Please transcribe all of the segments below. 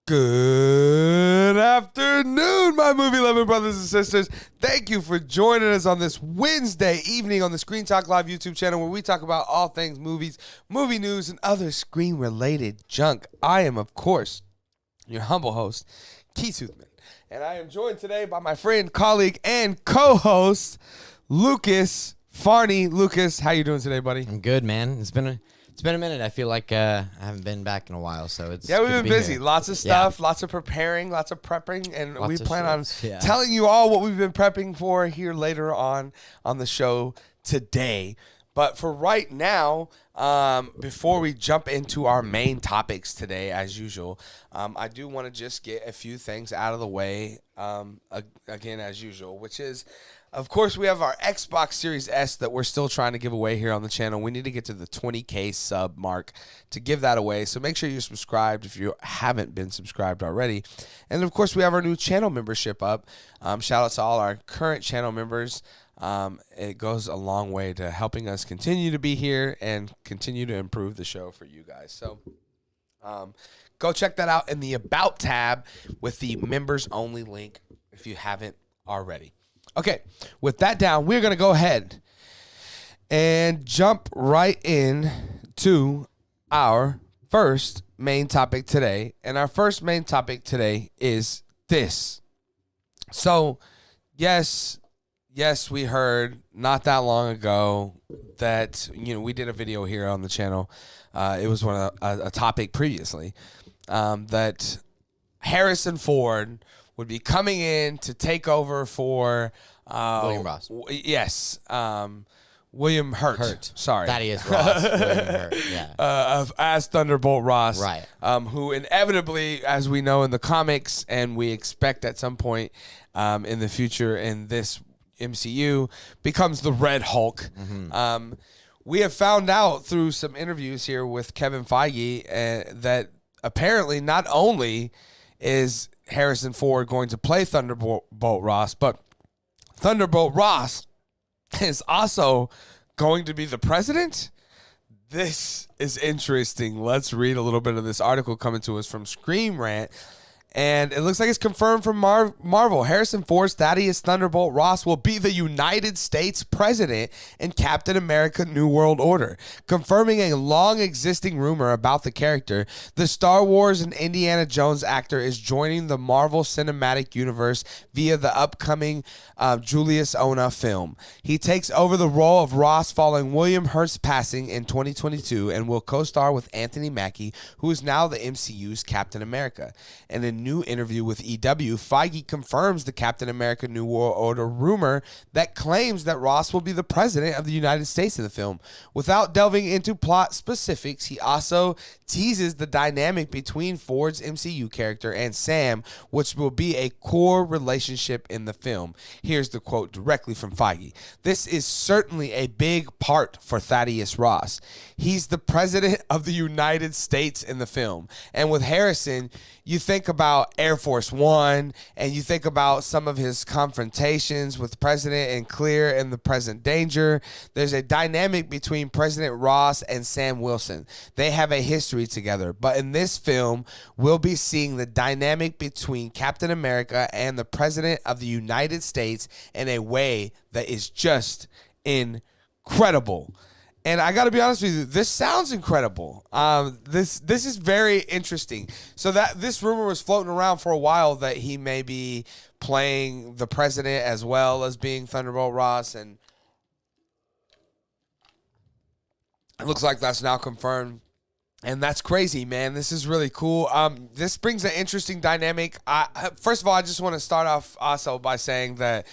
Good afternoon, my movie-loving brothers and sisters. Thank you for joining us on this Wednesday evening on the Screen Talk Live YouTube channel where we talk about all things movies, movie news, and other screen-related junk. I am, of course, your humble host, Keith Toothman, and I am joined today by my friend, colleague, and co-host, Lucas Farney. Lucas, how you doing today, buddy? I'm good, man. It's been a minute. I feel like I haven't been back in a while, so it's we've been busy. Here. Lots of stuff, lots of preparing, lots of prepping, and we plan on yeah. telling you all what we've been prepping for here later on the show today. But for right now, before we jump into our main topics today, as usual, I do want to just get a few things out of the way, again, as usual, which is, of course, we have our Xbox Series S that we're still trying to give away here on the channel. We need to get to the 20K sub mark to give that away. So make sure you're subscribed if you haven't been subscribed already. And, of course, we have our new channel membership up. Shout out to all our current channel members. It goes a long way to helping us continue to be here and continue to improve the show for you guys. So go check that out in the About tab with the members only link if you haven't already. Okay, with that down, we're going to go ahead and jump right in to our first main topic today. And our first main topic today is this. So, yes, we heard not that long ago that, we did a video here on the channel. It was a topic previously that Harrison Ford would be coming in to take over for William Ross. Yes, William Hurt. Sorry, Thaddeus Ross. William Hurt. Yeah. As Thunderbolt Ross, right? Who inevitably, as we know in the comics, and we expect at some point in the future in this MCU, becomes the Red Hulk. Mm-hmm. We have found out through some interviews here with Kevin Feige that apparently not only is Harrison Ford going to play Thunderbolt Ross, but Thunderbolt Ross is also going to be the president. This is interesting. Let's read a little bit of this article coming to us from Scream Rant. And it looks like it's confirmed from Marvel. Harrison Ford's Thaddeus Thunderbolt Ross will be the United States president in Captain America New World Order. Confirming a long-existing rumor about the character, the Star Wars and Indiana Jones actor is joining the Marvel Cinematic Universe via the upcoming Julius Ona film. He takes over the role of Ross following William Hurt's passing in 2022 and will co-star with Anthony Mackie, who is now the MCU's Captain America. And in new interview with EW, Feige confirms the Captain America New World Order rumor that claims that Ross will be the president of the United States in the film. Without delving into plot specifics, he also teases the dynamic between Ford's MCU character and Sam, which will be a core relationship in the film. Here's the quote directly from Feige. "This is certainly a big part for Thaddeus Ross. He's the president of the United States in the film." And with Harrison, you think about Air Force One, and you think about some of his confrontations with President and Clear and the Present Danger. There's a dynamic between President Ross and Sam Wilson. They have a history together. But in this film, we'll be seeing the dynamic between Captain America and the President of the United States in a way that is just incredible. And I got to be honest with you, this sounds incredible. This is very interesting. So that this rumor was floating around for a while that he may be playing the president as well as being Thunderbolt Ross, and it looks like that's now confirmed. And that's crazy, man. This is really cool. This brings an interesting dynamic. First of all, I just want to start off also by saying that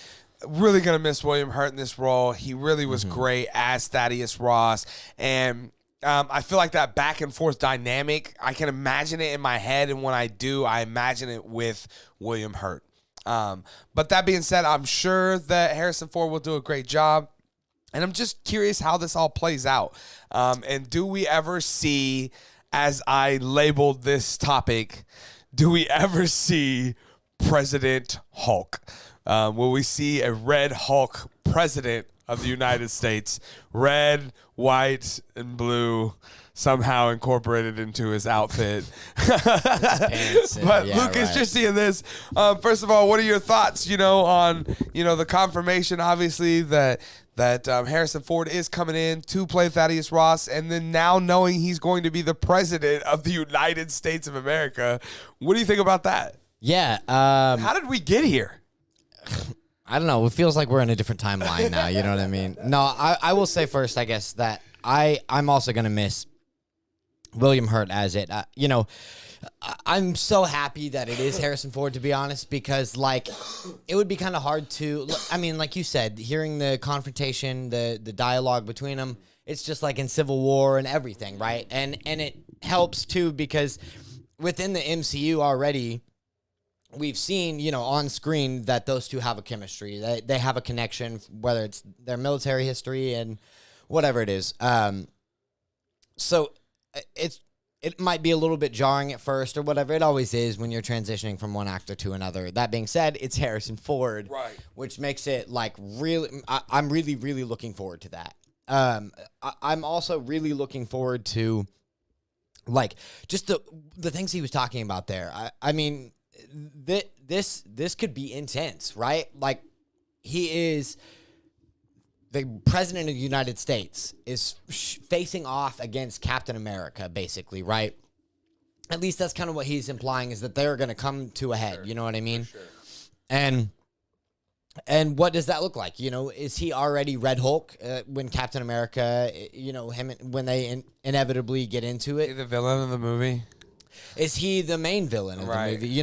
really going to miss William Hurt in this role. He really was great as Thaddeus Ross. And I feel like that back and forth dynamic, I can imagine it in my head. And when I do, I imagine it with William Hurt. But that being said, I'm sure that Harrison Ford will do a great job. And I'm just curious how this all plays out. And do we ever see, as I labeled this topic, do we ever see President Hulk? Will we see a Red Hulk president of the United States? Red, white, and blue somehow incorporated into his outfit. But Lucas, just seeing this, first of all, what are your thoughts, on, the confirmation, obviously, that Harrison Ford is coming in to play Thaddeus Ross, and then now knowing he's going to be the president of the United States of America. What do you think about that? Yeah. How did we get here? I don't know. It feels like we're in a different timeline now. You know what I mean? No, I will say first, I guess, that I'm also going to miss William Hurt as it. I'm so happy that it is Harrison Ford, to be honest, because, it would be kind of hard to, like you said, hearing the confrontation, the dialogue between them, it's just like in Civil War and everything, right? And it helps, too, because within the MCU already, we've seen, on screen that those two have a chemistry. They have a connection, whether it's their military history and whatever it is. So it might be a little bit jarring at first or whatever. It always is when you're transitioning from one actor to another. That being said, it's Harrison Ford, right? Which makes it really. I'm really, really looking forward to that. I'm also really looking forward to just the things he was talking about there. I mean. This could be intense, right? He is the president of the United States is facing off against Captain America, basically, right? At least that's kind of what he's implying, is that they're going to come to a head. Sure. You know what I mean? Sure. And what does that look like? Is he already Red Hulk when Captain America, when they inevitably get into it? Is he the villain of the movie? Is he the main villain of the movie?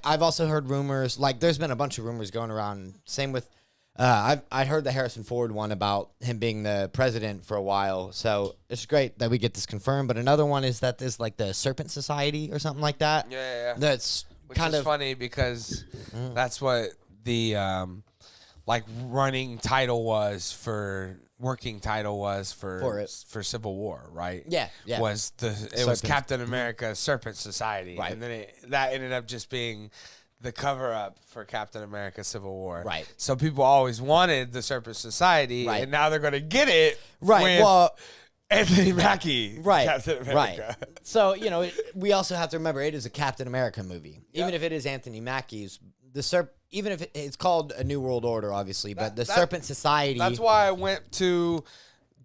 I've also heard rumors, there's been a bunch of rumors going around. Same with, I heard the Harrison Ford one about him being the president for a while. So it's great that we get this confirmed. But another one is that there's the Serpent Society or something like that. Yeah. That's Which is funny because that's what the working title was for Civil War, right? Yeah. It was Captain America Serpent Society, right? And then that ended up just being the cover up for Captain America Civil War, right? So people always wanted the Serpent Society, right? And now they're going to get it, right? Well, Anthony Mackie, right? Captain America. Right. So we also have to remember it is a Captain America movie, even if it is Anthony Mackie's. Even if it's called A New World Order, obviously, but the Serpent Society. That's why I went to,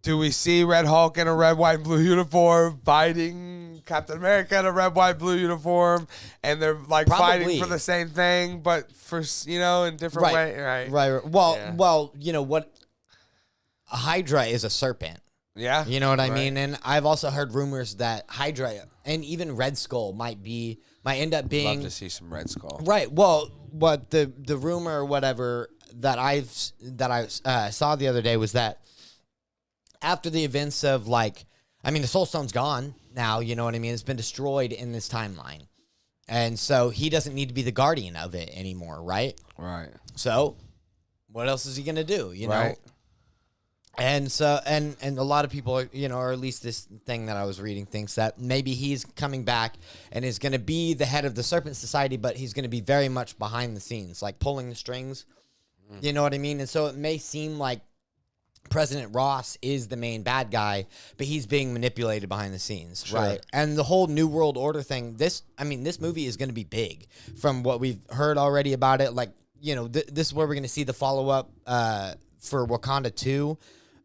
do we see Red Hulk in a red, white, and blue uniform fighting Captain America in a red, white, blue uniform? And they're fighting for the same thing, but in different way. Right. Well, what? A Hydra is a serpent. Yeah. You know what I mean? And I've also heard rumors that Hydra and even Red Skull might end up being. Love to see some Red Skull. Right. Well, what the rumor or whatever that I saw the other day was that after the events of the Soul Stone's gone now. You know what I mean? It's been destroyed in this timeline, and so he doesn't need to be the guardian of it anymore. Right. Right. So, what else is he gonna do? You know. Right. And so, and a lot of people, or at least this thing that I was reading thinks that maybe he's coming back and is going to be the head of the Serpent Society, but he's going to be very much behind the scenes, like pulling the strings. You know what I mean? And so it may seem like President Ross is the main bad guy, but he's being manipulated behind the scenes, Sure. right? And the whole New World Order thing, this movie is going to be big from what we've heard already about it. Like, this is where we're going to see the follow-up for Wakanda 2.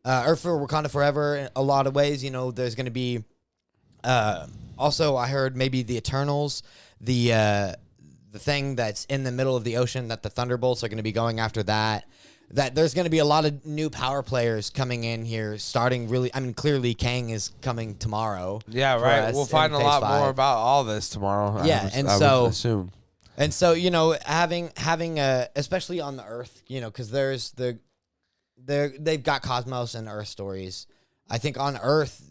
Or for Wakanda Forever, in a lot of ways, there's going to be. Also, I heard maybe the Eternals, the thing that's in the middle of the ocean, that the Thunderbolts are going to be going after that. That there's going to be a lot of new power players coming in here, starting really. I mean, clearly Kang is coming tomorrow. Yeah, right. We'll find a lot more about all this tomorrow. Yeah, I would assume. And so having especially on the Earth, because there's they've got Cosmos and Earth stories. I think on Earth,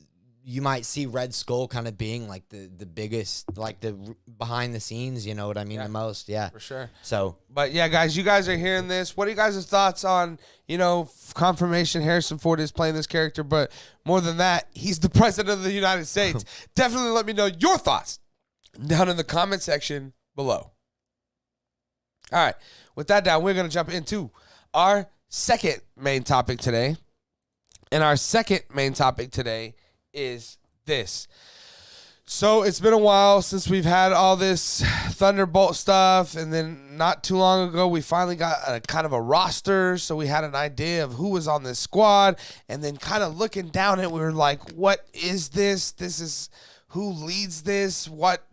you might see Red Skull kind of being like the biggest, like the behind the scenes, you know what I mean, the most. Yeah. For sure. So. But yeah, guys, you guys are hearing this. What are you guys' thoughts on, confirmation Harrison Ford is playing this character, but more than that, he's the president of the United States. Definitely let me know your thoughts down in the comment section below. All right. With that down, we're going to jump into our second main topic today. And our second main topic today is this. So it's been a while since we've had all this Thunderbolt stuff, and then not too long ago we finally got a kind of a roster, so we had an idea of who was on this squad, and then kind of looking down it, we were like, what is this? This is who leads this? What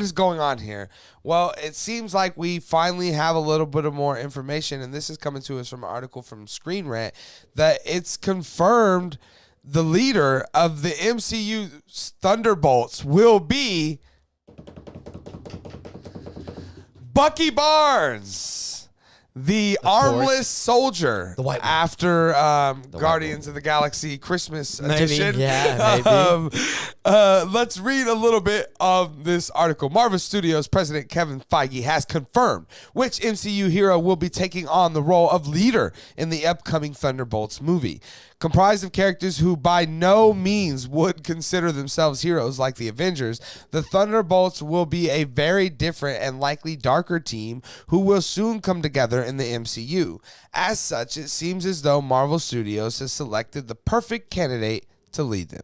is going on here? Well, it seems like we finally have a little bit of more information, and this is coming to us from an article from Screen Rant, that it's confirmed the leader of the MCU Thunderbolts will be Bucky Barnes, the armless soldier, the white one. After Guardians of the Galaxy Christmas edition. Yeah, maybe. Let's read a little bit of this article. Marvel Studios President Kevin Feige has confirmed which MCU hero will be taking on the role of leader in the upcoming Thunderbolts movie. Comprised of characters who by no means would consider themselves heroes like the Avengers, the Thunderbolts will be a very different and likely darker team who will soon come together in the MCU. As such, it seems as though Marvel Studios has selected the perfect candidate to lead them.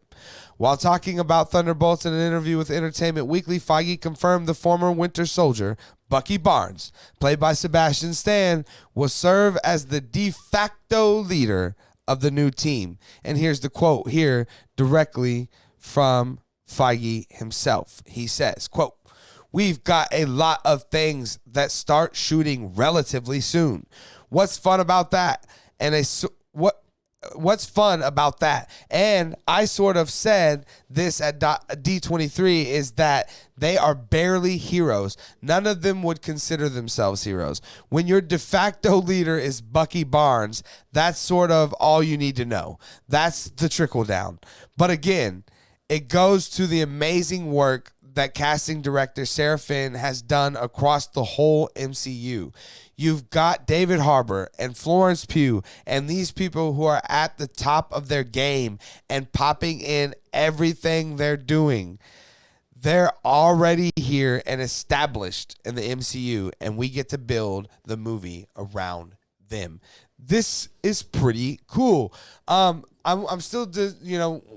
While talking about Thunderbolts in an interview with Entertainment Weekly, Feige confirmed the former Winter Soldier, Bucky Barnes, played by Sebastian Stan, will serve as the de facto leader of the new team. And here's the quote here directly from Feige himself. He says, quote, "We've got a lot of things that start shooting relatively soon. What's fun about that? What's fun about that? And I sort of said this at D23 is that they are barely heroes. None of them would consider themselves heroes. When your de facto leader is Bucky Barnes, that's sort of all you need to know. That's the trickle down. But again, it goes to the amazing work that casting director Sarah Finn has done across the whole MCU. You've got David Harbour and Florence Pugh and these people who are at the top of their game and popping in everything they're doing. They're already here and established in the MCU, and we get to build the movie around them. This is pretty cool. I'm still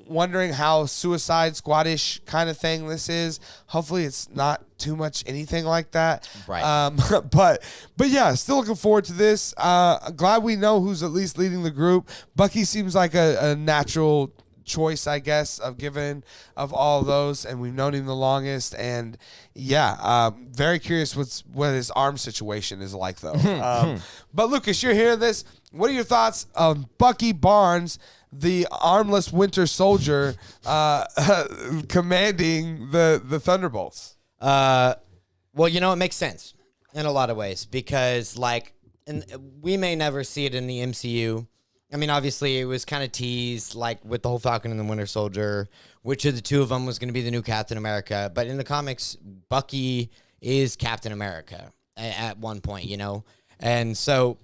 wondering how Suicide Squad-ish kind of thing this is. Hopefully it's not too much anything like that. Right. But yeah, still looking forward to this. Glad we know who's at least leading the group. Bucky seems like a natural choice, I guess, of all of those, and we've known him the longest. And yeah, very curious what his arm situation is like, though. But Lucas, you're hearing this. What are your thoughts on Bucky Barnes the armless Winter Soldier commanding the Thunderbolts? Well, it makes sense in a lot of ways because, and we may never see it in the MCU. I mean, obviously, it was kind of teased, with the whole Falcon and the Winter Soldier, which of the two of them was going to be the new Captain America. But in the comics, Bucky is Captain America at one point, And so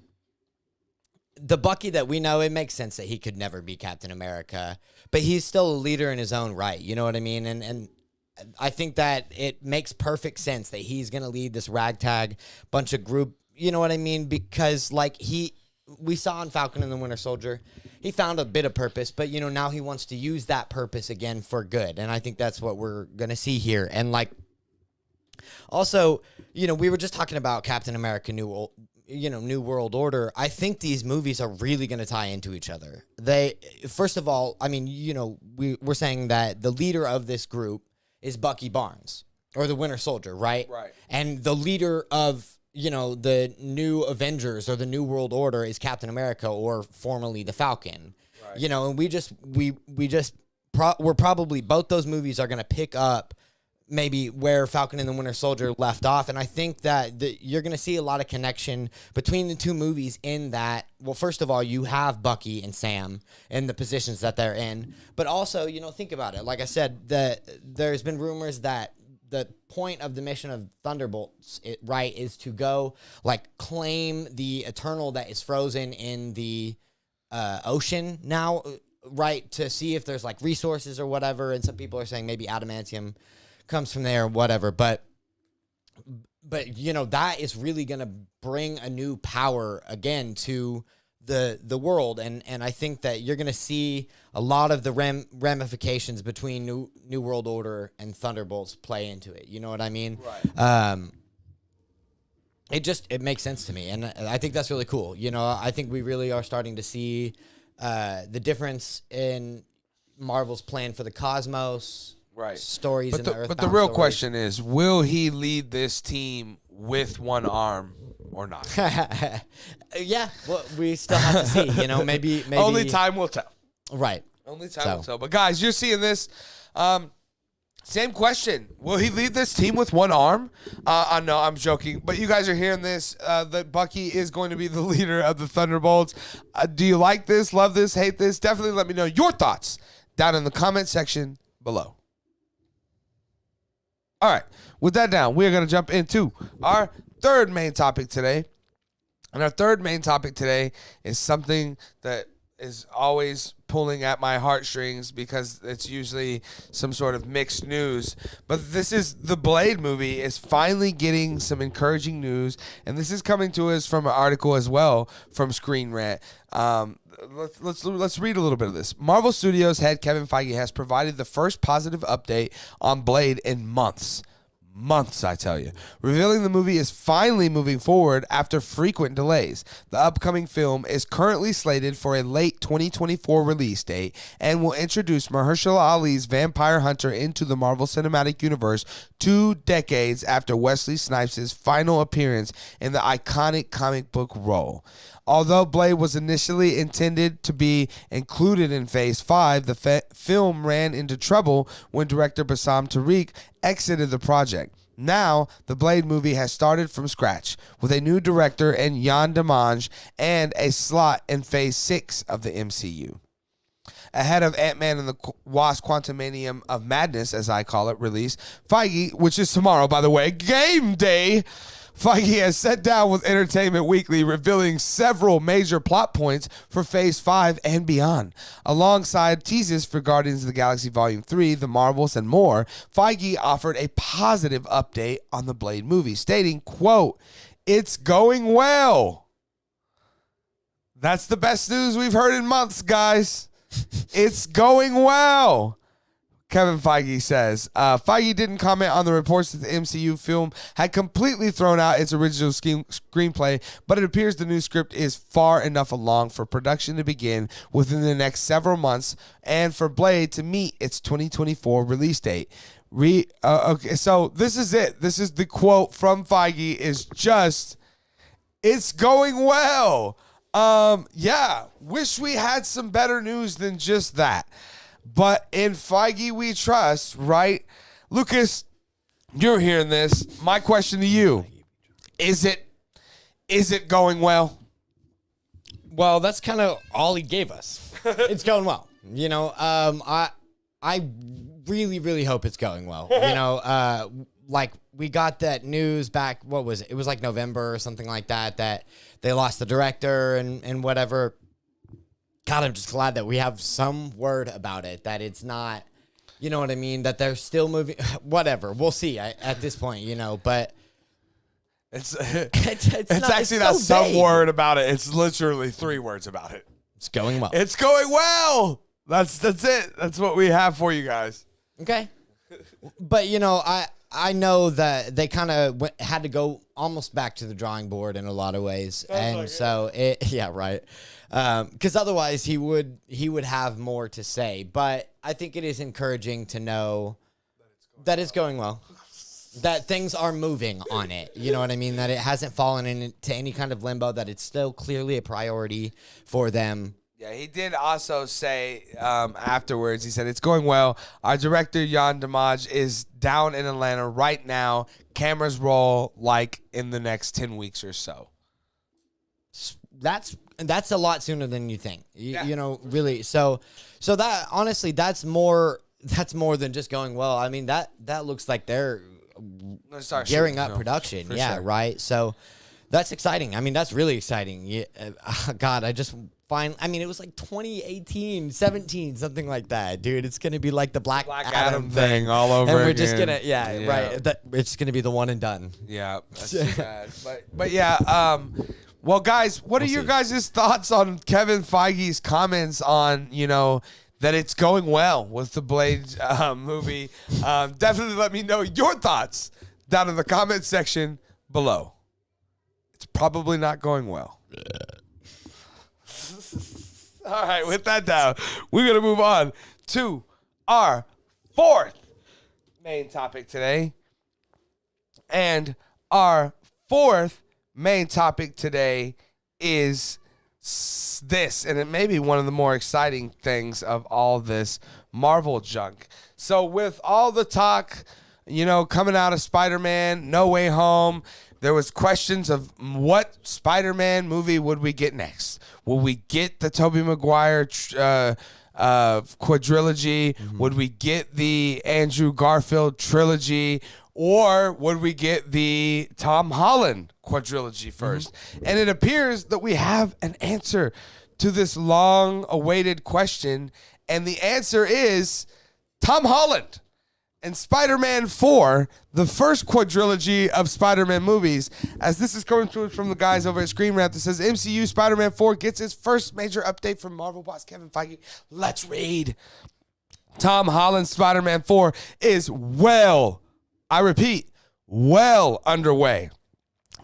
the Bucky that we know, it makes sense that he could never be Captain America. But he's still a leader in his own right, you know what I mean? And I think that it makes perfect sense that he's going to lead this ragtag bunch of group, you know what I mean? Because, we saw in Falcon and the Winter Soldier, he found a bit of purpose, but, now he wants to use that purpose again for good. And I think that's what we're going to see here. And, also, we were just talking about Captain America New World Order. I think these movies are really going to tie into each other. First of all, I mean, we're saying that the leader of this group is Bucky Barnes, or the Winter Soldier, right? Right. And the leader of the new Avengers or the New World Order is Captain America, or formerly the Falcon. Right. And we're probably, both those movies are going to pick up maybe where Falcon and the Winter Soldier left off. And I think that you're going to see a lot of connection between the two movies in that, well, first of all, you have Bucky and Sam in the positions that they're in. But also, think about it. Like I said, there's been rumors that the point of the mission of Thunderbolts, is to go claim the Eternal that is frozen in the ocean now, right? To see if there's resources or whatever. And some people are saying maybe adamantium comes from there or whatever. But that is really going to bring a new power again to the world. And I think that you're going to see a lot of the ramifications between New World Order and Thunderbolts play into it. You know what I mean? Right. It makes sense to me. And I think that's really cool. I think we really are starting to see the difference in Marvel's plan for the cosmos. Right. Stories. But the real question is, will he lead this team with one arm or not? Yeah, well, we still have to see. Maybe only time will tell. Right. Only time will tell. But guys, you're seeing this. Same question. Will he lead this team with one arm? I know I'm joking, but you guys are hearing this, that Bucky is going to be the leader of the Thunderbolts. Do you like this, love this, hate this? Definitely let me know your thoughts down in the comment section below. All right, with that down, we're going to jump into our third main topic today. And our third main topic today is something that is always pulling at my heartstrings because it's usually some sort of mixed news. But this is the Blade movie is finally getting some encouraging news. And this is coming to us from an article as well from Screen Rant. Let's read a little bit of this. Marvel Studios head Kevin Feige has provided the first positive update on Blade in months, I tell you, revealing the movie is finally moving forward after frequent delays. The upcoming film is currently slated for a late 2024 release date and will introduce Mahershala Ali's Vampire Hunter into the Marvel Cinematic Universe 2 decades after Wesley Snipes' final appearance in the iconic comic book role. Although Blade was initially intended to be included in Phase 5, the film ran into trouble when director Bassam Tariq exited the project. Now, the Blade movie has started from scratch, with a new director in Yann Demange and a slot in Phase 6 of the MCU. Ahead of Ant-Man and the Wasp Quantumanium of Madness, as I call it, release, Feige, which is tomorrow, by the way, game day, Feige has sat down with Entertainment Weekly, revealing several major plot points for Phase 5 and beyond. Alongside teases for Guardians of the Galaxy Volume 3, The Marvels, and more, Feige offered a positive update on the Blade movie, stating, quote, "It's going well." That's the best news we've heard in months, guys. It's going well. Kevin Feige says. Feige didn't comment on the reports that the MCU film had completely thrown out its original screenplay, but it appears the new script is far enough along for production to begin within the next several months and for Blade to meet its 2024 release date. Okay, so this is it. This is the quote from Feige is just, "It's going well." Yeah, wish we had some better news than just that. But in Feige we trust, right? Lucas, you're hearing this. My question to you, is it going well? Well, that's kind of all he gave us. It's going well. I really, really hope it's going well. Like we got that news back, what was it? It was like November or something like that they lost the director and whatever. God, I'm just glad that we have some word about it, that it's not, you know what I mean, that they're still moving, whatever. We'll see at this point, but It's not, actually not some word about it. It's literally 3 words about it. It's going well. It's going well. That's it. That's what we have for you guys. Okay. But, I know that they kind of had to go almost back to the drawing board in a lot of ways. Yeah, right. Because otherwise he would have more to say. But I think it is encouraging to know that it's going well. That things are moving on it. You know what I mean? That it hasn't fallen into any kind of limbo, that it's still clearly a priority for them. Yeah, he did also say afterwards, he said, it's going well. Our director, Jan Damaj, is down in Atlanta right now. Cameras roll like in the next 10 weeks or so. That's a lot sooner than you think. Really. So that, honestly, that's more than just going well. I mean, that looks like they're gearing up production. Yeah, sure. Right. So that's exciting. I mean, that's really exciting. Yeah, God, it was like 2018, 17, something like that, dude. It's going to be like the Black Adam thing all over and we're again. just going to, right. It's going to be the one and done. Yeah, that's too bad. But yeah, well, guys, what are your guys' thoughts on Kevin Feige's comments on, that it's going well with the Blade movie? Definitely let me know your thoughts down in the comment section below. It's probably not going well. All right, with that down, we're going to move on to our 4th main topic today. And our 4th main topic today is this, and it may be one of the more exciting things of all this Marvel junk. So with all the talk, coming out of Spider-Man, No Way Home, there was questions of what Spider-Man movie would we get next? Will we get the Tobey Maguire quadrilogy? Mm-hmm. Would we get the Andrew Garfield trilogy? Or would we get the Tom Holland quadrilogy first? Mm-hmm. And it appears that we have an answer to this long-awaited question, and the answer is Tom Holland. And Spider-Man 4, the first quadrilogy of Spider-Man movies, as this is coming to us from the guys over at Screen Rant that says MCU Spider-Man 4 gets its first major update from Marvel boss Kevin Feige. Let's read. Tom Holland's Spider-Man 4 is I repeat, well underway.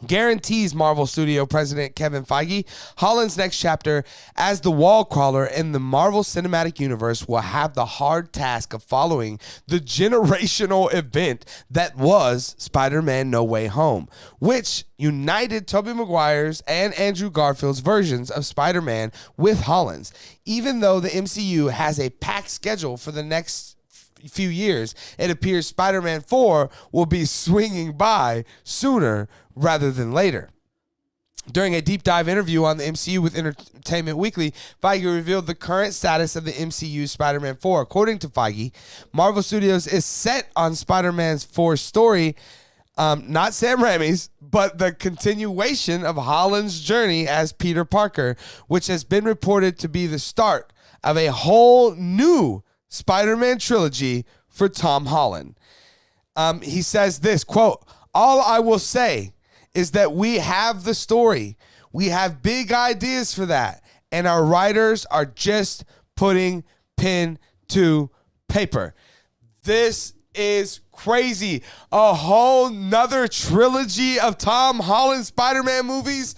Guarantees Marvel Studio President Kevin Feige, Holland's next chapter as the wall crawler in the Marvel Cinematic Universe will have the hard task of following the generational event that was Spider-Man No Way Home, which united Tobey Maguire's and Andrew Garfield's versions of Spider-Man with Holland's. Even though the MCU has a packed schedule for the next few years, it appears Spider-Man 4 will be swinging by sooner rather than later. During a deep dive interview on the MCU with Entertainment Weekly, Feige revealed the current status of the MCU Spider-Man 4. According to Feige, Marvel Studios is set on Spider-Man's 4 story, not Sam Raimi's, but the continuation of Holland's journey as Peter Parker, which has been reported to be the start of a whole new Spider-Man trilogy for Tom Holland. He says this, quote, "All I will say is that we have the story. We have big ideas for that. And our writers are just putting pen to paper." This is crazy. A whole nother trilogy of Tom Holland Spider-Man movies.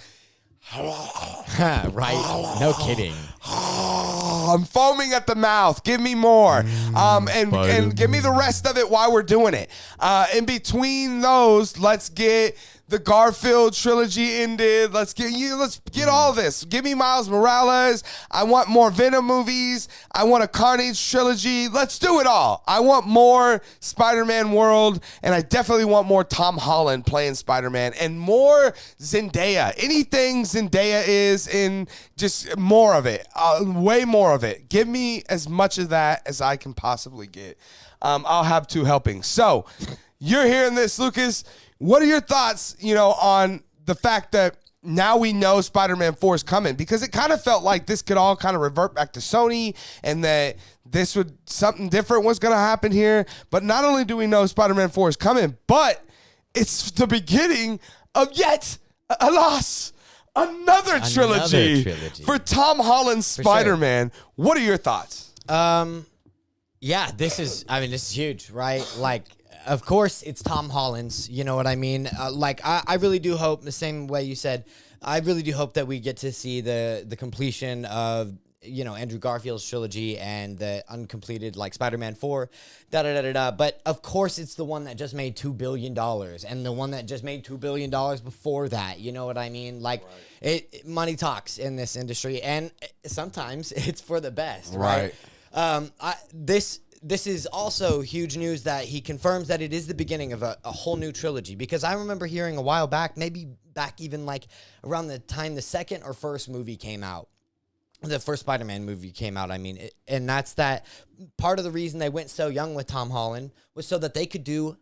Right. No kidding. I'm foaming at the mouth. Give me more. And give me the rest of it while we're doing it. In between those, let's get the Garfield trilogy ended. Let's get all this. Give me Miles Morales. I want more Venom movies. I want a Carnage trilogy. Let's do it all. I want more Spider-Man world, and I definitely want more Tom Holland playing Spider-Man and more Zendaya. Anything Zendaya is in, just more of it. Way more of it. Give me as much of that as I can possibly get. I'll have 2 helpings. So you're hearing this, Lucas. What are your thoughts, on the fact that now we know Spider-Man 4 is coming? Because it kind of felt like this could all kind of revert back to Sony and that something different was going to happen here. But not only do we know Spider-Man 4 is coming, but it's the beginning of yet, alas, another trilogy for Tom Holland's Spider-Man. Sure. What are your thoughts? Yeah, this is huge, right? Like, of course, it's Tom Holland's. You know what I mean? I really do hope, the same way you said, I really do hope that we get to see the completion of, Andrew Garfield's trilogy and the uncompleted, Spider-Man 4, But, of course, it's the one that just made $2 billion and the one that just made $2 billion before that. You know what I mean? Money talks in this industry, and sometimes it's for the best, right? This is also huge news that he confirms that it is the beginning of a whole new trilogy, because I remember hearing a while back, maybe back even around the time the second or first movie came out, the first Spider-Man movie came out, and that's that part of the reason they went so young with Tom Holland was so that they could do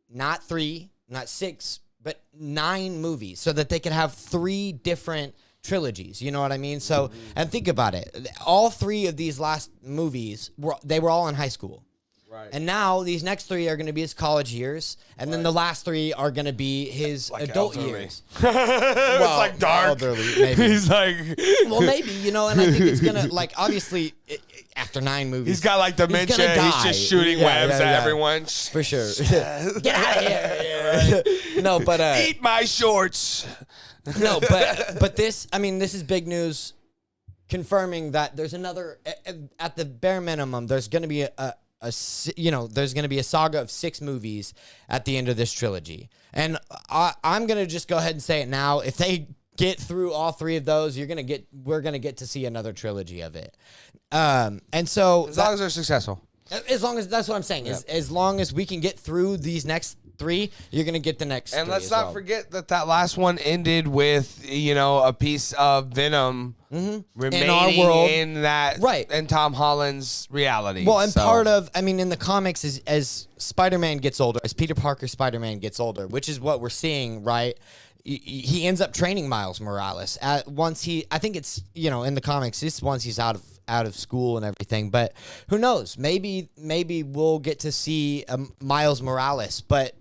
not 3, not 6, but 9 movies, so that they could have 3 different trilogies, you know what I mean? So, and think about it. All 3 of these last movies, they were all in high school. Right. And now these next 3 are going to be his college years, and then the last 3 are going to be his adult years. Well, it's dark. Elderly, maybe. He's well, maybe, and I think it's going to, obviously, after 9 movies. He's got, dementia. He's just shooting webs at everyone. For sure. Get out of here. No, but... Eat my shorts. No, but this is big news, confirming that there's another, at the bare minimum, there's going to be there's going to be a saga of 6 movies at the end of this trilogy. And I'm going to just go ahead and say it now. If they get through all 3 of those, we're going to get to see another trilogy of it. And so as long as they're successful. As long as, that's what I'm saying, as long as we can get through these next 3, you're going to get the next And 3 let's not forget that last one ended with, a piece of Venom remaining in our world. In that, right. In Tom Holland's reality. Well, and part of, in the comics, is as Spider-Man gets older, as Peter Parker Spider-Man gets older, which is what we're seeing, right? He ends up training Miles Morales. I think it's, in the comics, it's once he's out of school and everything, but who knows? Maybe we'll get to see Miles Morales, but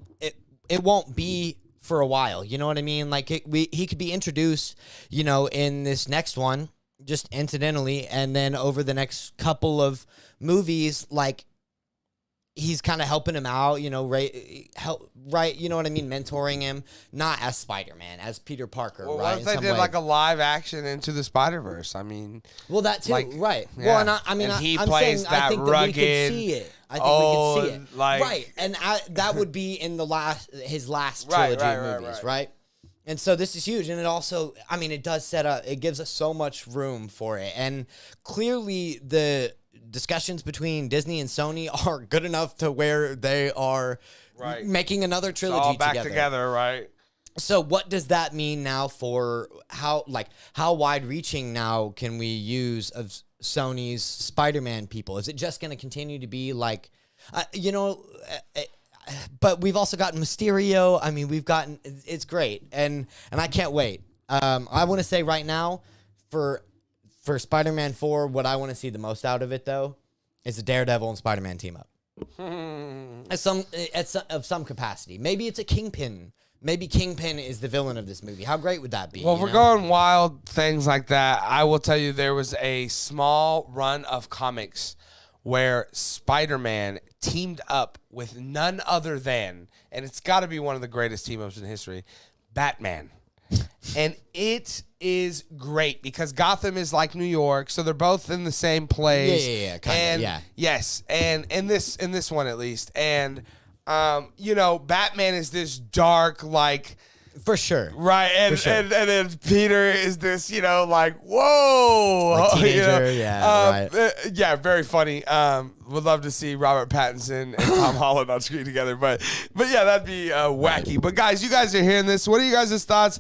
it won't be for a while. You know what I mean? He could be introduced, in this next one, just incidentally, and then over the next couple of movies, he's kind of helping him out, you know what I mean, mentoring him, not as Spider-Man, as Peter Parker, well, right? What if they did like a live action Into the Spider-Verse? I mean, well, that too, right? Yeah. Well, and he I'm plays saying, that I think rugged. That we could see it. I think we could see it, like, right? And that would be in his last trilogy of movies, right? And so this is huge, and it also, it does set up. It gives us so much room for it, and clearly the discussions between Disney and Sony are good enough to where they are making another trilogy all back together, right? So what does that mean now for how wide-reaching now can we use of Sony's Spider-Man people? Is it just going to continue to be but we've also gotten Mysterio. We've gotten, it's great, and I can't wait. I want to say right now for Spider-Man 4, what I want to see the most out of it, though, is a Daredevil and Spider-Man team up. Of some capacity. Maybe it's a Kingpin. Maybe Kingpin is the villain of this movie. How great would that be? Well, if we're going wild things like that, I will tell you there was a small run of comics where Spider-Man teamed up with none other than, and it's got to be one of the greatest team-ups in history, Batman. and it is great because Gotham is like New York, so they're both in the same place. Yeah, kinda, Yes, and in this one at least, and Batman is this dark, like. For sure. Right, and then Peter is this, like, whoa. Like teenager, yeah, very funny. Would love to see Robert Pattinson and Tom Holland on screen together, but yeah, that'd be wacky. But guys, you guys are hearing this. What are you guys' thoughts?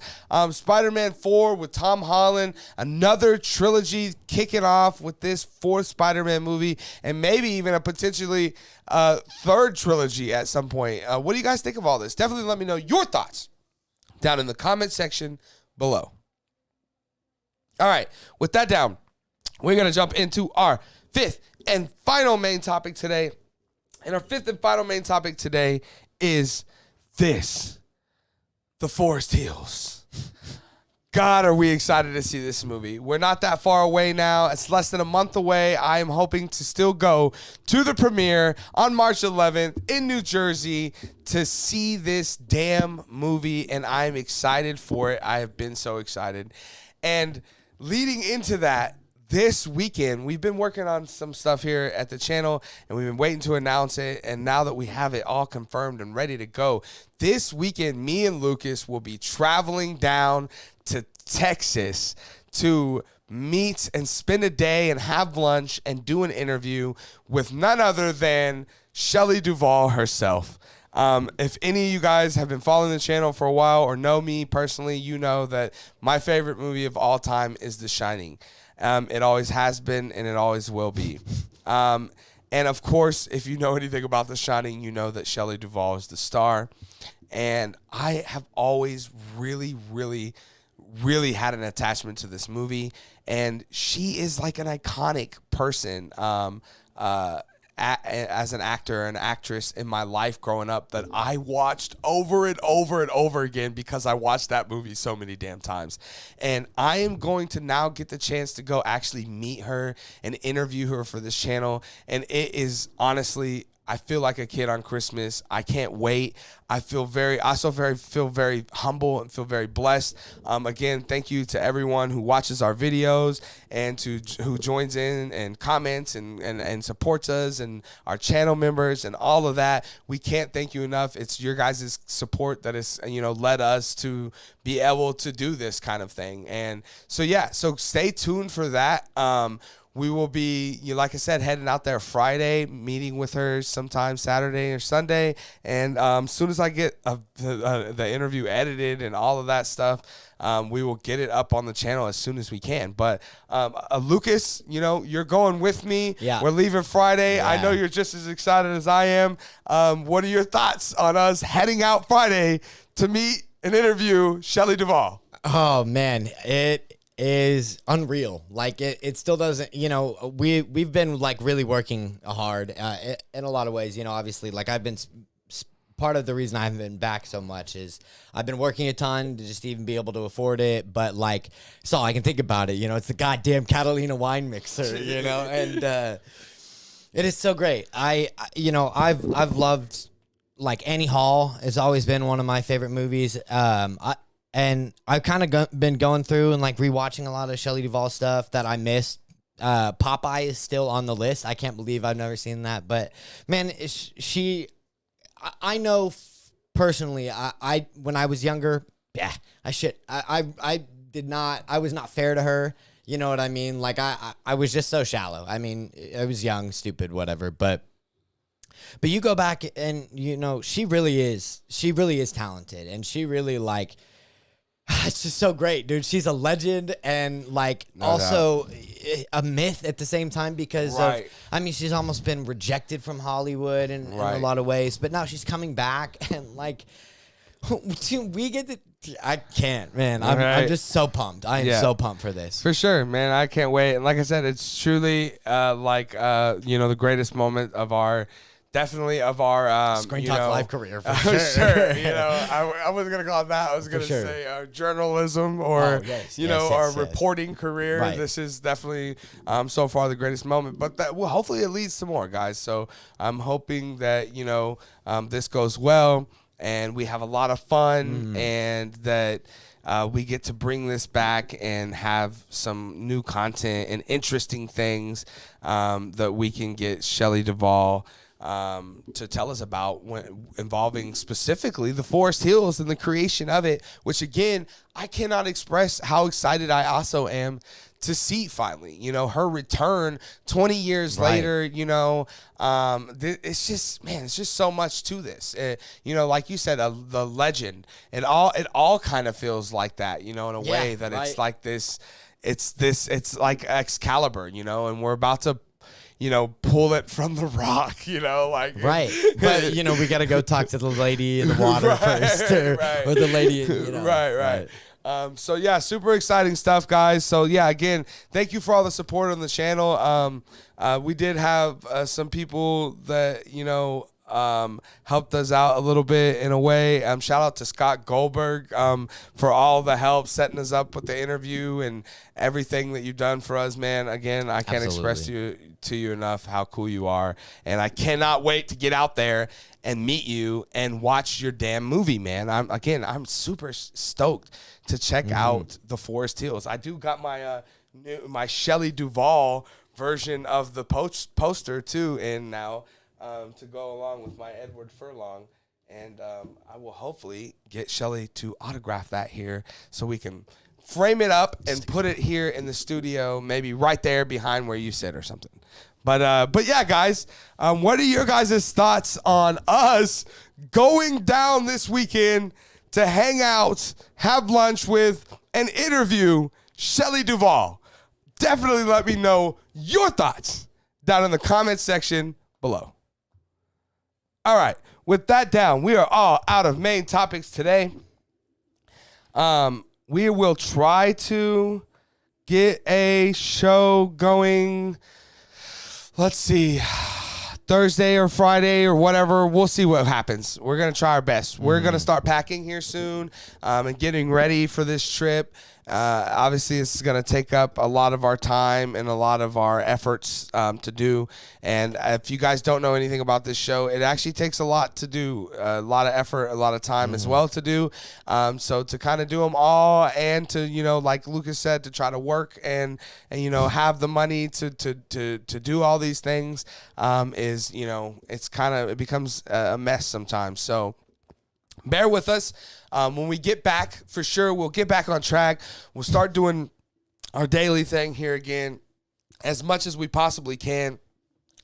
Spider-Man 4 with Tom Holland, another trilogy kicking off with this fourth Spider-Man movie, and maybe even a potentially third trilogy at some point. What do you guys think of all this? Definitely let me know your thoughts down in the comment section below. All right, with that down, we're going to jump into our fifth and final main topic today. And our fifth and final main topic today is this: The Forest Hills. God, are we excited to see this movie. We're not that far away now. It's less than a month away. I am hoping to still go to the premiere on March 11th in New Jersey to see this damn movie, and I'm excited for it. I have been so excited. And leading into that, this weekend, we've been working on some stuff here at the channel, and we've been waiting to announce it. And now that we have it all confirmed and ready to go, this weekend, me and Lucas will be traveling down to Texas to meet and spend a day and have lunch and do an interview with none other than Shelley Duvall herself. If any of you guys have been following the channel for a while or know me personally, you know that my favorite movie of all time is The Shining. It always has been, and it always will be. And of course, if you know anything about The Shining, you know that Shelley Duvall is the star. And I have always really, really, really had an attachment to this movie. And she is like an iconic person as an actor and actress in my life growing up that I watched over and over and over again because I watched that movie so many damn times. And I am going to now get the chance to go actually meet her and interview her for this channel. And it is honestly, I feel like a kid on Christmas. I can't wait. I feel very humble and feel very blessed. Again, thank you to everyone who watches our videos and who joins in and comments and supports us, and our channel members and all of that. We can't thank you enough. It's your guys' support that has led us to be able to do this kind of thing. And so stay tuned for that. We will be, like I said, heading out there Friday, meeting with her sometime Saturday or Sunday. And as soon as I get the interview edited and all of that stuff, we will get it up on the channel as soon as we can. But Lucas, you're going with me. Yeah. We're leaving Friday. Yeah. I know you're just as excited as I am. What are your thoughts on us heading out Friday to meet and interview Shelley Duvall? Oh, man. It is unreal. Like it still doesn't, we've been like really working hard in a lot of ways, obviously. Like I've been part of the reason I haven't been back so much is I've been working a ton to just even be able to afford it. But like, so I can think about it, it's the goddamn Catalina wine mixer, and it is so great. I've loved, like, Annie Hall has always been one of my favorite movies. And I've kind of been going through and like rewatching a lot of Shelley Duvall stuff that I missed. Popeye is still on the list. I can't believe I've never seen that. But man, I know personally, I when I was younger, I was not fair to her. You know what I mean? Like I was just so shallow. I mean, I was young, stupid, whatever. But you go back and she really is talented, and she really like. It's just so great, dude. She's a legend and like also a myth at the same time because she's almost been rejected from Hollywood in a lot of ways, but now she's coming back and like we get to. I can't, man. I'm just so pumped. I am so pumped for this. For sure, man. I can't wait. And like I said, it's truly the greatest moment of our. Definitely of our Screen Talk Live career, for sure. sure. I wasn't gonna call it that. I was gonna say our journalism or our reporting career. Right. This is definitely so far the greatest moment. But that will hopefully it leads to more, guys. So I'm hoping that this goes well. and we have a lot of fun, and that we get to bring this back and have some new content and interesting things that we can get Shelley Duvall to tell us about, involving specifically the Forest Hills and the creation of it, which again, I cannot express how excited I also am to see finally, her return 20 years later, it's just, man, it's just so much to this. Like you said, the legend, it all kind of feels like that, in a way that it's like this, it's like Excalibur, and we're about to, pull it from the rock, right. But we got to go talk to the lady in the water first, or the lady, right. So yeah, super exciting stuff, guys. So yeah, again, thank you for all the support on the channel. We did have some people that helped us out a little bit in a way. Shout out to Scott Goldberg for all the help setting us up with the interview and everything that you've done for us, man. Again, I can't express to you enough how cool you are, and I cannot wait to get out there and meet you and watch your damn movie, man. I'm super stoked to check out the Forest Hills. I do got my my Shelley Duvall version of the poster too in now to go along with my Edward Furlong, and I will hopefully get Shelley to autograph that here so we can frame it up and put it here in the studio, maybe right there behind where you sit or something. But yeah, guys, what are your guys' thoughts on us going down this weekend to hang out, have lunch with, and interview Shelley Duvall? Definitely let me know your thoughts down in the comments section below. All right, with that down, we are all out of main topics today. We will try to get a show going, let's see, Thursday or Friday or whatever. We'll see what happens. We're going to try our best. We're going to start packing here soon and getting ready for this trip. Obviously, it's going to take up a lot of our time and a lot of our efforts to do. And if you guys don't know anything about this show, it actually takes a lot to do, a lot of effort, a lot of time as well to do. So to kind of do them all and to, like Lucas said, to try to work and have the money to do all these things is, it's it becomes a mess sometimes. So bear with us. When we get back, for sure, we'll get back on track. We'll start doing our daily thing here again as much as we possibly can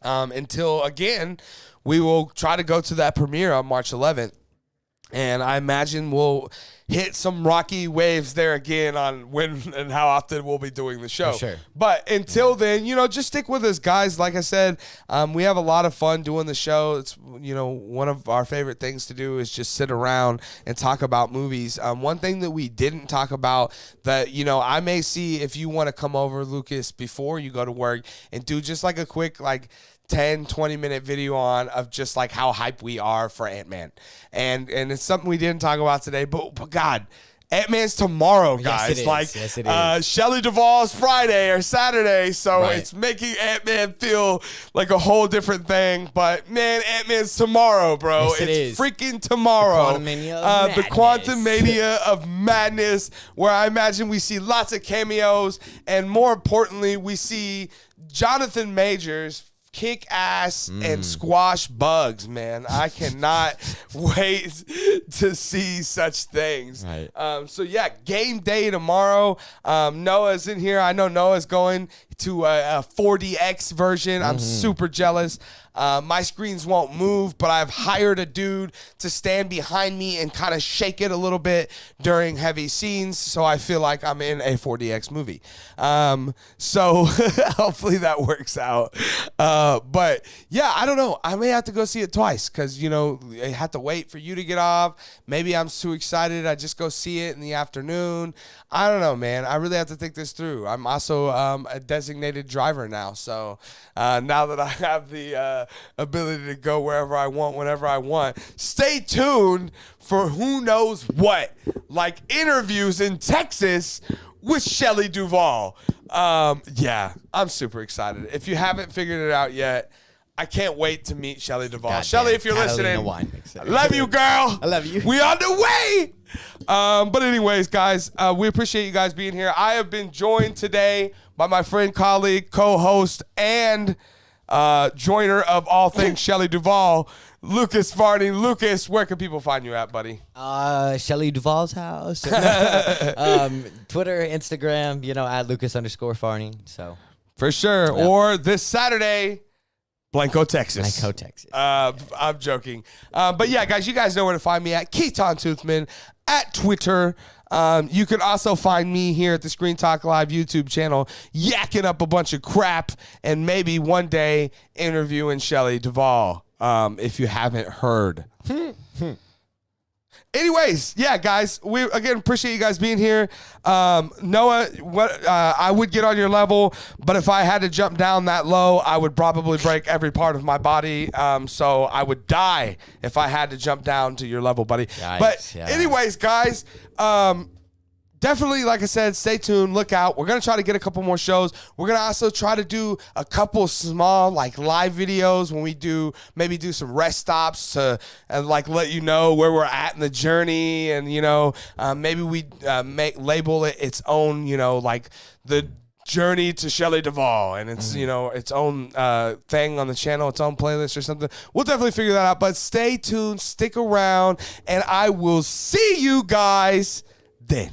until, again, we will try to go to that premiere on March 11th. And I imagine we'll hit some rocky waves there again on when and how often we'll be doing the show. For sure. But until then, just stick with us, guys. Like I said, we have a lot of fun doing the show. It's, one of our favorite things to do is just sit around and talk about movies. One thing that we didn't talk about that, I may see if you want to come over, Lucas, before you go to work and do just like a quick, 10, 20-minute video on of just like how hype we are for Ant-Man. And it's something we didn't talk about today, but God, Ant-Man's tomorrow, guys. Yes, it is. Shelley Duvall's Friday or Saturday, so Right. It's making Ant-Man feel like a whole different thing. But man, Ant-Man's tomorrow, bro. Yes, it it's is. freaking tomorrow. The Quantum Mania of Madness, where I imagine we see lots of cameos, and more importantly, we see Jonathan Majors kick ass and squash bugs, man. I cannot wait to see such things. Right. So yeah, game day tomorrow. Noah's in here. I know Noah's going to a 4DX version. I'm super jealous. My screens won't move, but I've hired a dude to stand behind me and kind of shake it a little bit during heavy scenes, so I feel like I'm in a 4DX movie. So hopefully that works out. But yeah, I don't know. I may have to go see it twice because, I have to wait for you to get off. Maybe I'm too excited. I just go see it in the afternoon. I don't know, man. I really have to think this through. I'm also a designated driver now, so now that I have the ability to go wherever I want, whenever I want. Stay tuned for who knows what, like interviews in Texas with Shelley Duvall. Yeah, I'm super excited. If you haven't figured it out yet, I can't wait to meet Shelley Duvall. Goddamn, Shelley, if you're Catalina listening, wine mixer. I love you, girl. I love you. We on the way. But anyways, guys, we appreciate you guys being here. I have been joined today by my friend, colleague, co-host, and joiner of all things Shelley Duvall, Lucas Varney. Lucas, where can people find you at, buddy? Shelley Duvall's house. Twitter, Instagram, at Lucas_Farney. So For sure. Yep. Or this Saturday, Blanco, Texas. Blanco, Texas. I'm joking. But yeah, guys, you guys know where to find me at Keaton Toothman at Twitter. You can also find me here at the Screen Talk Live YouTube channel, yakking up a bunch of crap and maybe one day interviewing Shelley Duvall, if you haven't heard. Anyways, yeah, guys, we again appreciate you guys being here. Noah, I would get on your level, but if I had to jump down that low, I would probably break every part of my body. So I would die if I had to jump down to your level, buddy. Yikes, But yeah. anyways, guys, definitely, like I said, stay tuned, look out. We're going to try to get a couple more shows. We're going to also try to do a couple small, live videos when we maybe do some rest stops to, let you know where we're at in the journey. And, maybe we label it its own, the journey to Shelley Duvall. And it's, its own thing on the channel, its own playlist or something. We'll definitely figure that out. But stay tuned, stick around, and I will see you guys then.